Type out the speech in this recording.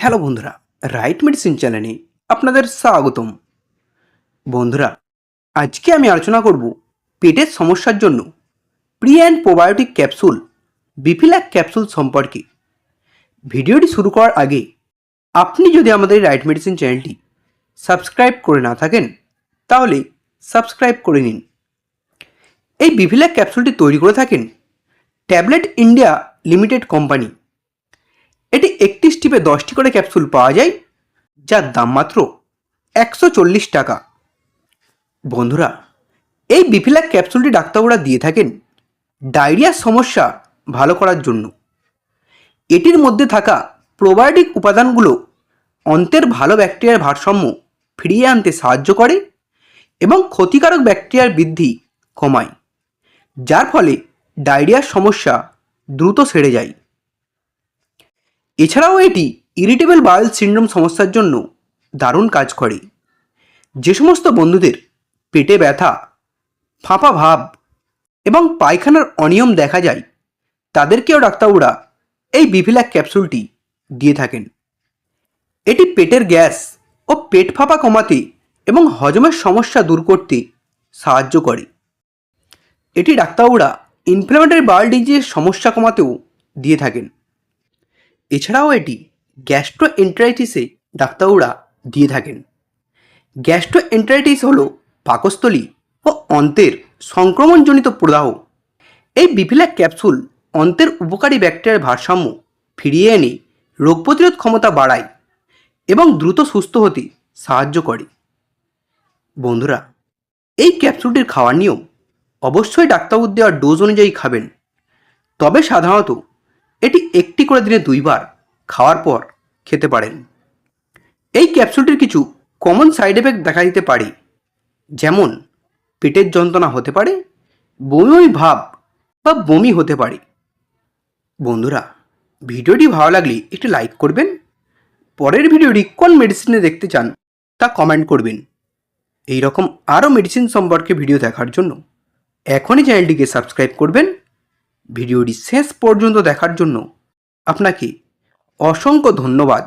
Hello বন্ধুরা, right medicine চ্যানেলে আপনাদের স্বাগতম। বন্ধুরা, আজকে আমি আলোচনা করব পেটের সমস্যার জন্য pre and probiotic capsule Bifilac capsule সম্পর্কে। ভিডিওটি শুরু করার আগে আপনি যদি আমাদের রাইট মেডিসিন চ্যানেলটি সাবস্ক্রাইব করে না থাকেন তাহলে সাবস্ক্রাইব করে নিন। এই বিফিল্যাক ক্যাপসুলটি তৈরি করে থাকেন ট্যাবলেট ইন্ডিয়া লিমিটেড কোম্পানি। এটি 31 টিপে 10টি করে ক্যাপসুল পাওয়া যায়, যার দাম মাত্র 140 টাকা। বন্ধুরা, এই বিফিল্যাক ক্যাপসুলটি ডাক্তারবাবুরা দিয়ে থাকেন ডায়রিয়ার সমস্যা ভালো করার জন্য। এটির মধ্যে থাকা প্রোবায়োটিক উপাদানগুলো অন্ত্রের ভালো ব্যাকটেরিয়ার ভারসাম্য ফিরিয়ে আনতে সাহায্য করে এবং ক্ষতিকারক ব্যাকটেরিয়ার বৃদ্ধি কমায়, যার ফলে ডায়রিয়ার সমস্যা দ্রুত সেরে যায়। এছাড়াও এটি ইরিটেবল বাউল সিনড্রোম সমস্যার জন্য দারুণ কাজ করে। যে সমস্ত বন্ধুদের পেটে ব্যথা, ফাঁপা ভাব এবং পায়খানার অনিয়ম দেখা যায় তাদেরকেও ডাক্তারবাবুরা এই বিফিল্যাক ক্যাপসুলটি দিয়ে থাকেন। এটি পেটের গ্যাস ও পেট ফাঁপা কমাতে এবং হজমের সমস্যা দূর করতে সাহায্য করে। এটি ডাক্তারবাবুরা ইনফ্ল্যামেটরি বাউল ডিজিজের সমস্যা কমাতেও দিয়ে থাকেন। এছাড়াও এটি গ্যাস্ট্রোএন্টারাইটিসে ডাক্তারবাবুরা দিয়ে থাকেন। গ্যাস্ট্রোএন্টারাইটিস হল পাকস্থলী ও অন্ত্রের সংক্রমণজনিত প্রদাহ। এই বিফিল্যাক ক্যাপসুল অন্ত্রের উপকারী ব্যাকটেরিয়ার ভারসাম্য ফিরিয়ে এনে রোগ প্রতিরোধ ক্ষমতা বাড়ায় এবং দ্রুত সুস্থ হতে সাহায্য করে। বন্ধুরা, এই ক্যাপসুলটির খাওয়ার নিয়ম অবশ্যই ডাক্তারবাবুর দেওয়ার ডোজ অনুযায়ী খাবেন। তবে সাধারণত এটি একটি করে দিনে 2 বার খাওয়ার পর খেতে পারেন। এই ক্যাপসুলটির কিছু কমন সাইড এফেক্ট দেখা দিতে পারে, যেমন পেটের যন্ত্রণা হতে পারে, বমি ভাব বা বমি হতে পারে। বন্ধুরা, ভিডিওটি ভালো লাগলে একটি লাইক করবেন। পরের ভিডিওটি কোন মেডিসিনে দেখতে চান তা কমেন্ট করবেন। এই রকম আরও মেডিসিন সম্পর্কে ভিডিও দেখার জন্য এখনই চ্যানেলটিকে সাবস্ক্রাইব করবেন। ভিডিওটি শেষ পর্যন্ত দেখার জন্য আপনাকে অসংখ্য ধন্যবাদ।